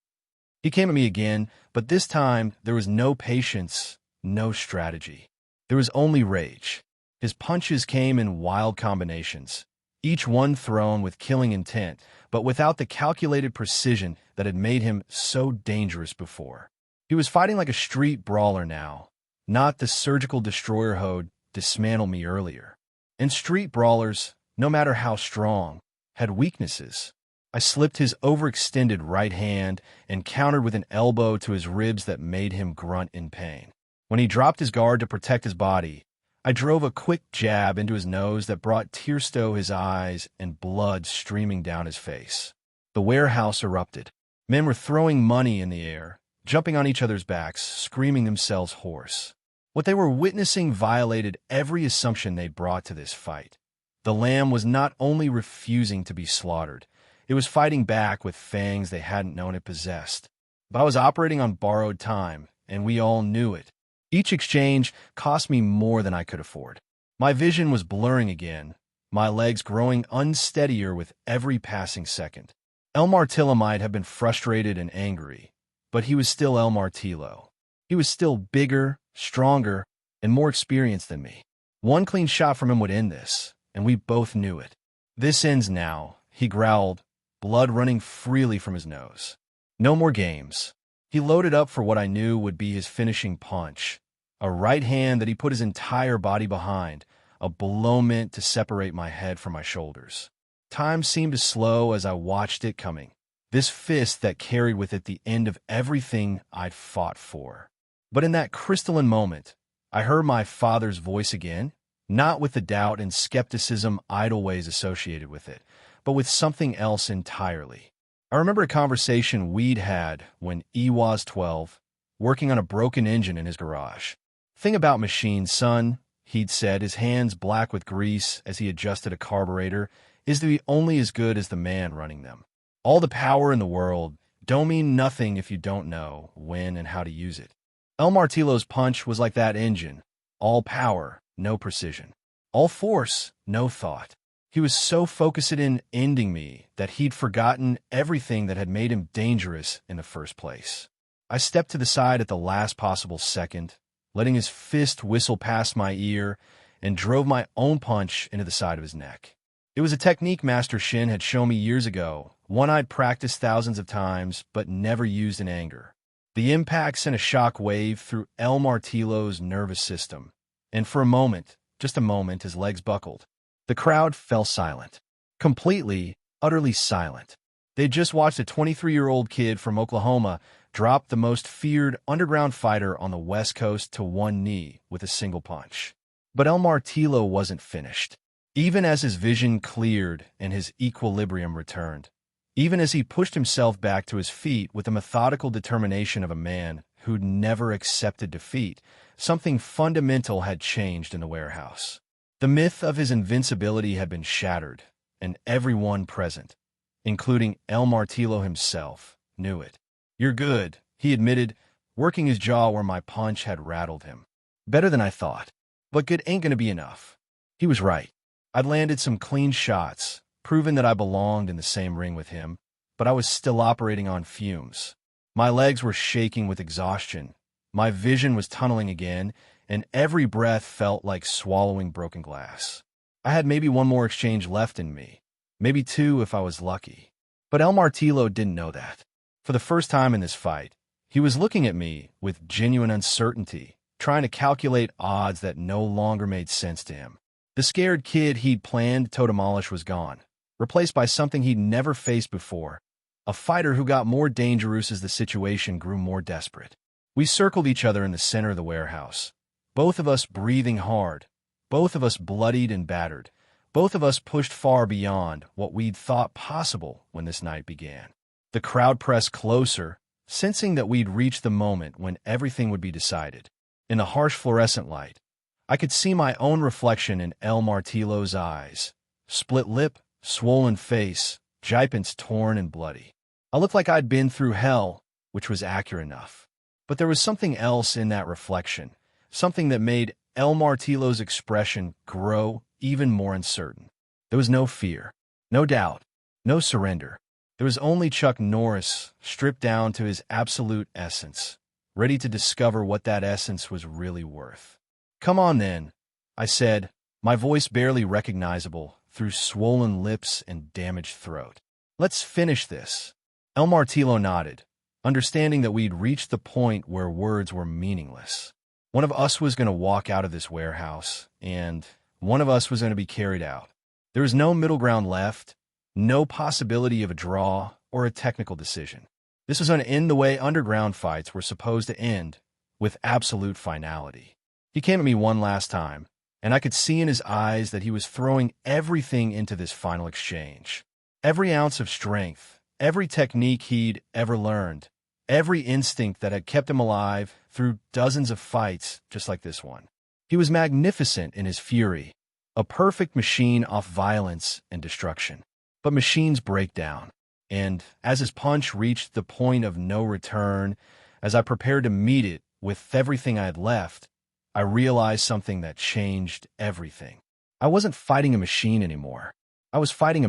He came at me again, but this time there was no patience, no strategy. There was only rage. His punches came in wild combinations, each one thrown with killing intent, but without the calculated precision that had made him so dangerous before. He was fighting like a street brawler now, not the surgical destroyer who'd dismantled me earlier. And street brawlers, no matter how strong, had weaknesses. I slipped his overextended right hand and countered with an elbow to his ribs that made him grunt in pain. When he dropped his guard to protect his body, I drove a quick jab into his nose that brought tears to his eyes and blood streaming down his face. The warehouse erupted. Men were throwing money in the air, jumping on each other's backs, screaming themselves hoarse. What they were witnessing violated every assumption they'd brought to this fight. The lamb was not only refusing to be slaughtered, it was fighting back with fangs they hadn't known it possessed. But I was operating on borrowed time, and we all knew it. Each exchange cost me more than I could afford. My vision was blurring again, my legs growing unsteadier with every passing second. El Martillo might have been frustrated and angry, but he was still El Martillo. He was still bigger, stronger, and more experienced than me. One clean shot from him would end this, and we both knew it. "This ends now," he growled, blood running freely from his nose. "No more games." He loaded up for what I knew would be his finishing punch, a right hand that he put his entire body behind, a blow meant to separate my head from my shoulders. Time seemed to slow as I watched it coming, this fist that carried with it the end of everything I'd fought for. But in that crystalline moment, I heard my father's voice again, not with the doubt and skepticism idle ways associated with it, but with something else entirely. I remember a conversation we'd had when E was 12, working on a broken engine in his garage. "Thing about machines, son," he'd said, his hands black with grease as he adjusted a carburetor, "is to be only as good as the man running them. All the power in the world don't mean nothing if you don't know when and how to use it." El Martillo's punch was like that engine, all power, no precision. All force, no thought. He was so focused in ending me that he'd forgotten everything that had made him dangerous in the first place. I stepped to the side at the last possible second, letting his fist whistle past my ear, and drove my own punch into the side of his neck. It was a technique Master Shin had shown me years ago, one I'd practiced thousands of times but never used in anger. The impact sent a shock wave through El Martillo's nervous system, and for a moment, just a moment, his legs buckled. The crowd fell silent. Completely, utterly silent. They'd just watched a 23-year-old kid from Oklahoma drop the most feared underground fighter on the West Coast to one knee with a single punch. But El Martillo wasn't finished. Even as his vision cleared and his equilibrium returned, even as he pushed himself back to his feet with the methodical determination of a man who'd never accepted defeat, something fundamental had changed in the warehouse. The myth of his invincibility had been shattered, and everyone present, including El Martillo himself, knew it. "You're good," he admitted, working his jaw where my punch had rattled him. "Better than I thought. But good ain't gonna be enough." He was right. I'd landed some clean shots, proven that I belonged in the same ring with him, but I was still operating on fumes. My legs were shaking with exhaustion, my vision was tunneling again, and every breath felt like swallowing broken glass. I had maybe one more exchange left in me, maybe two if I was lucky. But El Martillo didn't know that. For the first time in this fight, he was looking at me with genuine uncertainty, trying to calculate odds that no longer made sense to him. The scared kid he'd planned to demolish was gone, replaced by something he'd never faced before, a fighter who got more dangerous as the situation grew more desperate. We circled each other in the center of the warehouse, both of us breathing hard, both of us bloodied and battered, both of us pushed far beyond what we'd thought possible when this night began. The crowd pressed closer, sensing that we'd reached the moment when everything would be decided. In the harsh fluorescent light, I could see my own reflection in El Martillo's eyes. Split lip, swollen face, gipants torn and bloody. I looked like I'd been through hell, which was accurate enough. But there was something else in that reflection, something that made El Martillo's expression grow even more uncertain. There was no fear, no doubt, no surrender. There was only Chuck Norris, stripped down to his absolute essence, ready to discover what that essence was really worth. "Come on then," I said, my voice barely recognizable through swollen lips and damaged throat. "Let's finish this." El Martillo nodded, understanding that we'd reached the point where words were meaningless. One of us was going to walk out of this warehouse, and one of us was going to be carried out. There was no middle ground left, no possibility of a draw or a technical decision. This was going to end the way underground fights were supposed to end, with absolute finality. He came at me one last time, and I could see in his eyes that he was throwing everything into this final exchange. Every ounce of strength, every technique he'd ever learned, every instinct that had kept him alive through dozens of fights just like this one. He was magnificent in his fury, a perfect machine off violence and destruction. But machines break down, and as his punch reached the point of no return, as I prepared to meet it with everything I had left, I realized something that changed everything. I wasn't fighting a machine anymore. I was fighting a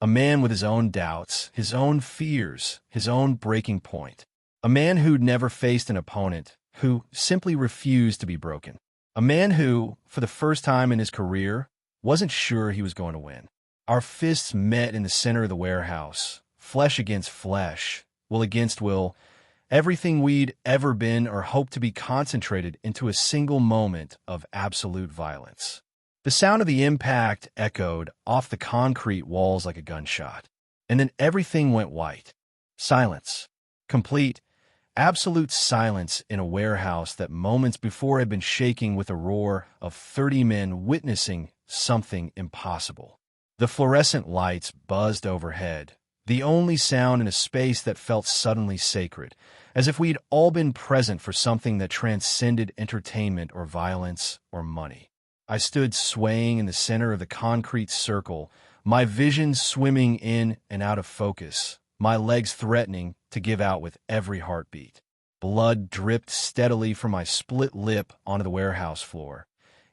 man with his own doubts, his own fears, his own breaking point. A man who'd never faced an opponent, who simply refused to be broken. A man who, for the first time in his career, wasn't sure he was going to win. Our fists met in the center of the warehouse, flesh against flesh, will against will, everything we'd ever been or hoped to be concentrated into a single moment of absolute violence. The sound of the impact echoed off the concrete walls like a gunshot, and then everything went white. Silence. Complete, absolute silence in a warehouse that moments before had been shaking with a roar of 30 men witnessing something impossible. The fluorescent lights buzzed overhead, the only sound in a space that felt suddenly sacred, as if we'd all been present for something that transcended entertainment or violence or money. I stood swaying in the center of the concrete circle, my vision swimming in and out of focus, my legs threatening to give out with every heartbeat. Blood dripped steadily from my split lip onto the warehouse floor,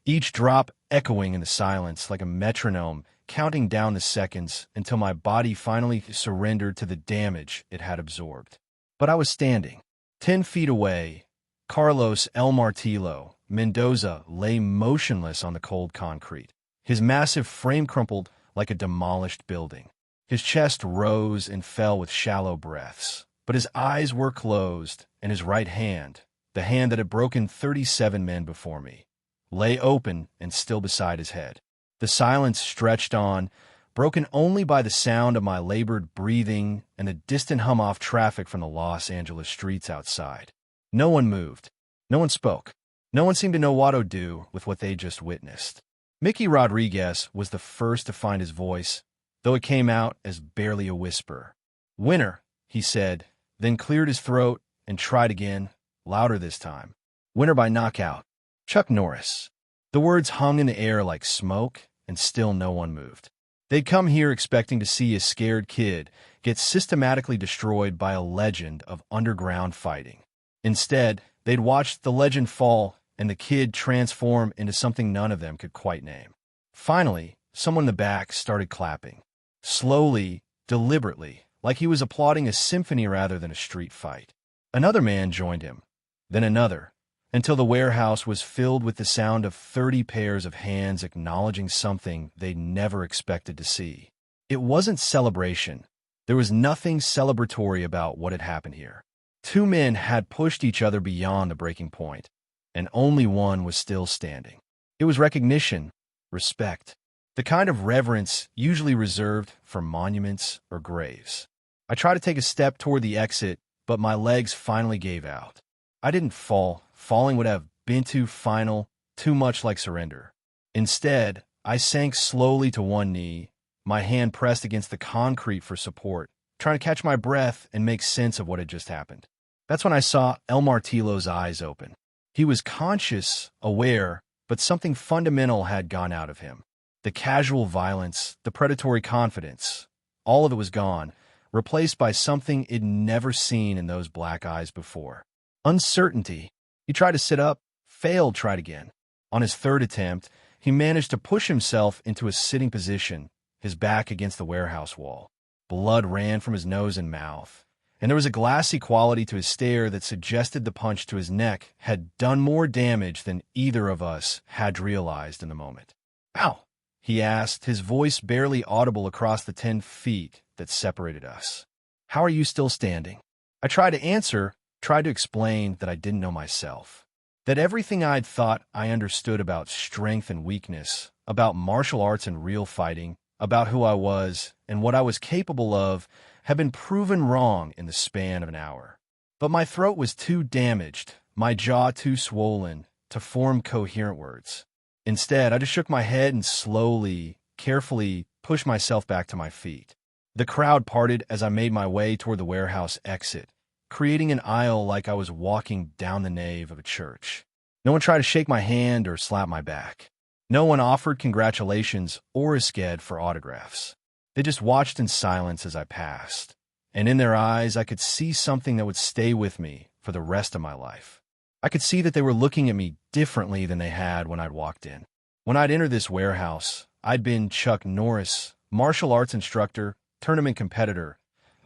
each drop echoing in the silence like a metronome, counting down the seconds until my body finally surrendered to the damage it had absorbed. But I was standing. 10 feet away, Carlos El Martillo, Mendoza, lay motionless on the cold concrete, his massive frame crumpled like a demolished building. His chest rose and fell with shallow breaths, but his eyes were closed, and his right hand, the hand that had broken 37 men before me, lay open and still beside his head. The silence stretched on, broken only by the sound of my labored breathing and the distant hum of traffic from the Los Angeles streets outside. No one moved. No one spoke. No one seemed to know what to do with what they just witnessed. Mickey Rodriguez was the first to find his voice, though it came out as barely a whisper. "Winner," he said, then cleared his throat and tried again, louder this time. "Winner by knockout. Chuck Norris." The words hung in the air like smoke, and still no one moved. They'd come here expecting to see a scared kid get systematically destroyed by a legend of underground fighting. Instead, they'd watched the legend fall and the kid transform into something none of them could quite name. Finally, someone in the back started clapping. Slowly, deliberately, like he was applauding a symphony rather than a street fight. Another man joined him, then another, until the warehouse was filled with the sound of 30 pairs of hands acknowledging something they'd never expected to see. It wasn't celebration. There was nothing celebratory about what had happened here. Two men had pushed each other beyond the breaking point, and only one was still standing. It was recognition, respect, the kind of reverence usually reserved for monuments or graves. I tried to take a step toward the exit, but my legs finally gave out. I didn't fall. Falling would have been too final, too much like surrender. Instead, I sank slowly to one knee, my hand pressed against the concrete for support, trying to catch my breath and make sense of what had just happened. That's when I saw El Martillo's eyes open. He was conscious, aware, but something fundamental had gone out of him. The casual violence, the predatory confidence, all of it was gone, replaced by something it'd never seen in those black eyes before. Uncertainty. He tried to sit up, failed, tried again. On his third attempt, he managed to push himself into a sitting position, his back against the warehouse wall. Blood ran from his nose and mouth, and there was a glassy quality to his stare that suggested the punch to his neck had done more damage than either of us had realized in the moment. "Ow," he asked, his voice barely audible across the 10 feet that separated us. "How are you still standing?" I tried to answer, tried to explain that I didn't know myself, that everything I'd thought I understood about strength and weakness, about martial arts and real fighting, about who I was and what I was capable of, had been proven wrong in the span of an hour. But my throat was too damaged, my jaw too swollen, to form coherent words. Instead, I just shook my head and slowly, carefully pushed myself back to my feet. The crowd parted as I made my way toward the warehouse exit, creating an aisle like I was walking down the nave of a church. No one tried to shake my hand or slap my back. No one offered congratulations or a sked for autographs. They just watched in silence as I passed, and in their eyes I could see something that would stay with me for the rest of my life. I could see that they were looking at me differently than they had when I'd walked in. When I'd entered this warehouse, I'd been Chuck Norris, martial arts instructor, tournament competitor,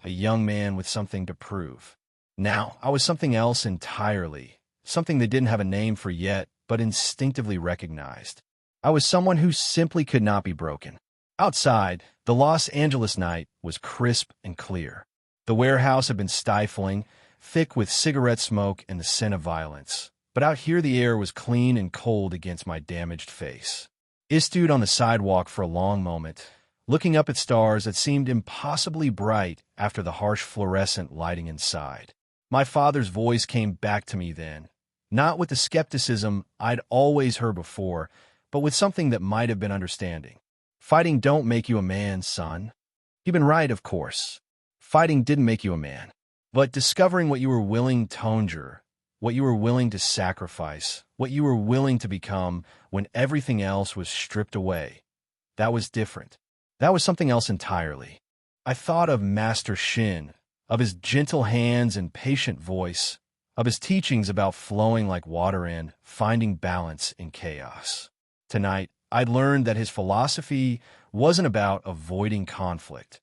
a young man with something to prove. Now, I was something else entirely, something they didn't have a name for yet, but instinctively recognized. I was someone who simply could not be broken. Outside, the Los Angeles night was crisp and clear. The warehouse had been stifling, thick with cigarette smoke and the scent of violence. But out here the air was clean and cold against my damaged face. I stood on the sidewalk for a long moment, looking up at stars that seemed impossibly bright after the harsh fluorescent lighting inside. My father's voice came back to me then, not with the skepticism I'd always heard before, but with something that might have been understanding. "Fighting don't make you a man, son." He'd been right, of course. Fighting didn't make you a man. But discovering what you were willing to endure, what you were willing to sacrifice, what you were willing to become when everything else was stripped away, that was different. That was something else entirely. I thought of Master Shin, of his gentle hands and patient voice, of his teachings about flowing like water and finding balance in chaos. Tonight, I'd learned that his philosophy wasn't about avoiding conflict.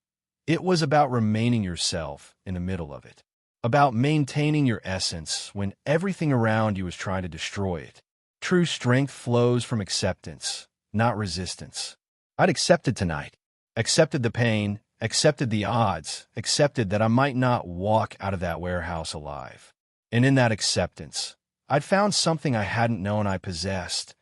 It was about remaining yourself in the middle of it, about maintaining your essence when everything around you was trying to destroy it. True strength flows from acceptance, not resistance. I'd accepted tonight, accepted the pain, accepted the odds, accepted that I might not walk out of that warehouse alive. And in that acceptance, I'd found something I hadn't known I possessed,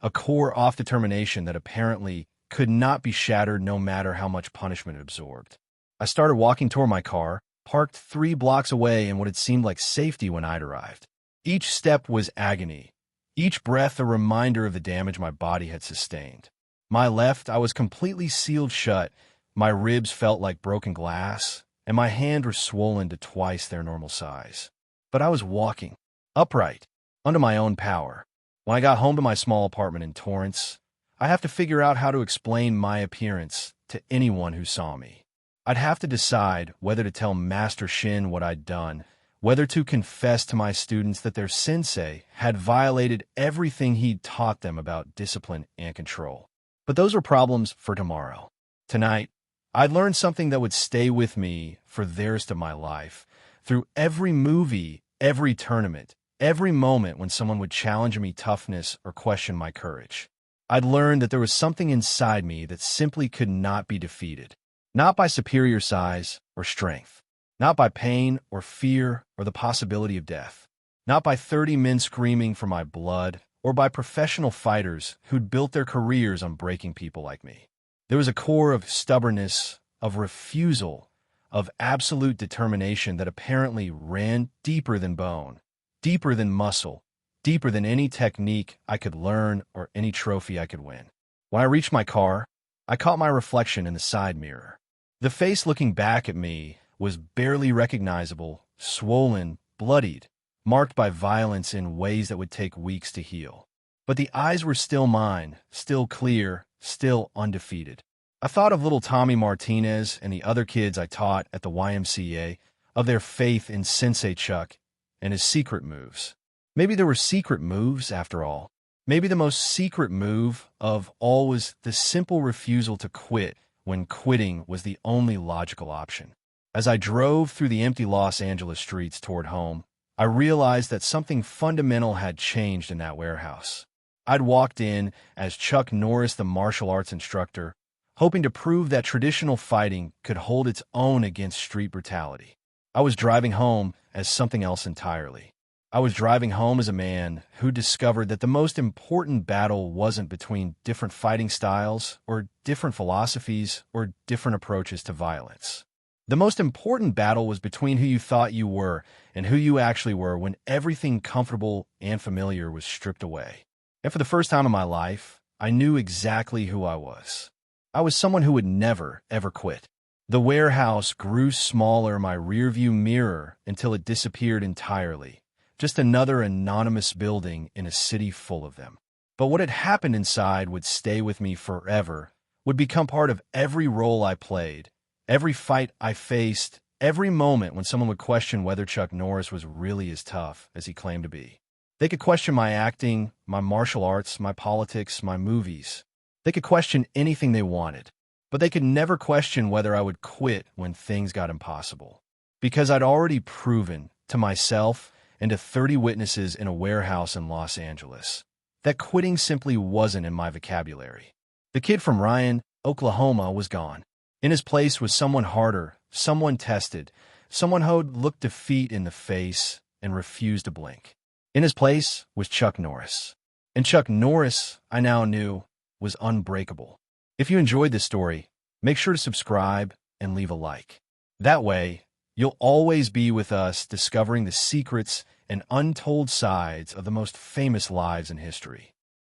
a core off-determination that apparently could not be shattered no matter how much punishment it absorbed. I started walking toward my car, parked 3 blocks away in what had seemed like safety when I'd arrived. Each step was agony, each breath a reminder of the damage my body had sustained. My left, I was completely sealed shut, my ribs felt like broken glass, and my hands were swollen to twice their normal size. But I was walking, upright, under my own power. When I got home to my small apartment in Torrance, I have to figure out how to explain my appearance to anyone who saw me. I'd have to decide whether to tell Master Shin what I'd done, whether to confess to my students that their sensei had violated everything he'd taught them about discipline and control. But those were problems for tomorrow. Tonight, I'd learned something that would stay with me for the rest of my life, through every movie, every tournament, every moment when someone would challenge me toughness or question my courage. I'd learned that there was something inside me that simply could not be defeated, not by superior size or strength, not by pain or fear or the possibility of death, not by 30 men screaming for my blood or by professional fighters who'd built their careers on breaking people like me. There was a core of stubbornness, of refusal, of absolute determination that apparently ran deeper than bone, deeper than muscle, deeper than any technique I could learn or any trophy I could win. When I reached my car, I caught my reflection in the side mirror. The face looking back at me was barely recognizable, swollen, bloodied, marked by violence in ways that would take weeks to heal. But the eyes were still mine, still clear, still undefeated. I thought of little Tommy Martinez and the other kids I taught at the YMCA, of their faith in Sensei Chuck and his secret moves. Maybe there were secret moves, after all. Maybe the most secret move of all was the simple refusal to quit when quitting was the only logical option. As I drove through the empty Los Angeles streets toward home, I realized that something fundamental had changed in that warehouse. I'd walked in as Chuck Norris, the martial arts instructor, hoping to prove that traditional fighting could hold its own against street brutality. I was driving home as something else entirely. I was driving home as a man who discovered that the most important battle wasn't between different fighting styles or different philosophies or different approaches to violence. The most important battle was between who you thought you were and who you actually were when everything comfortable and familiar was stripped away. And for the first time in my life, I knew exactly who I was. I was someone who would never, ever quit. The warehouse grew smaller in my rearview mirror until it disappeared entirely. Just another anonymous building in a city full of them. But what had happened inside would stay with me forever, would become part of every role I played, every fight I faced, every moment when someone would question whether Chuck Norris was really as tough as he claimed to be. They could question my acting, my martial arts, my politics, my movies. They could question anything they wanted, but they could never question whether I would quit when things got impossible. Because I'd already proven to myself and to 30 witnesses in a warehouse in Los Angeles that quitting simply wasn't in my vocabulary. The kid from Ryan, Oklahoma, was gone. In his place was someone harder, someone tested, someone who'd looked defeat in the face and refused to blink. In his place was Chuck Norris. And Chuck Norris, I now knew, was unbreakable. If you enjoyed this story, make sure to subscribe and leave a like. That way, you'll always be with us discovering the secrets and untold sides of the most famous lives in history.